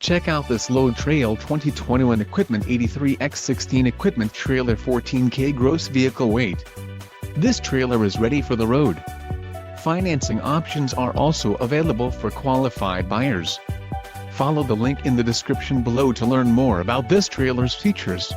Check out this Load Trail 2021 Equipment 83x16 Equipment Trailer 14K gross vehicle weight. This trailer is ready for the road. Financing options are also available for qualified buyers. Follow the link in the description below to learn more about this trailer's features.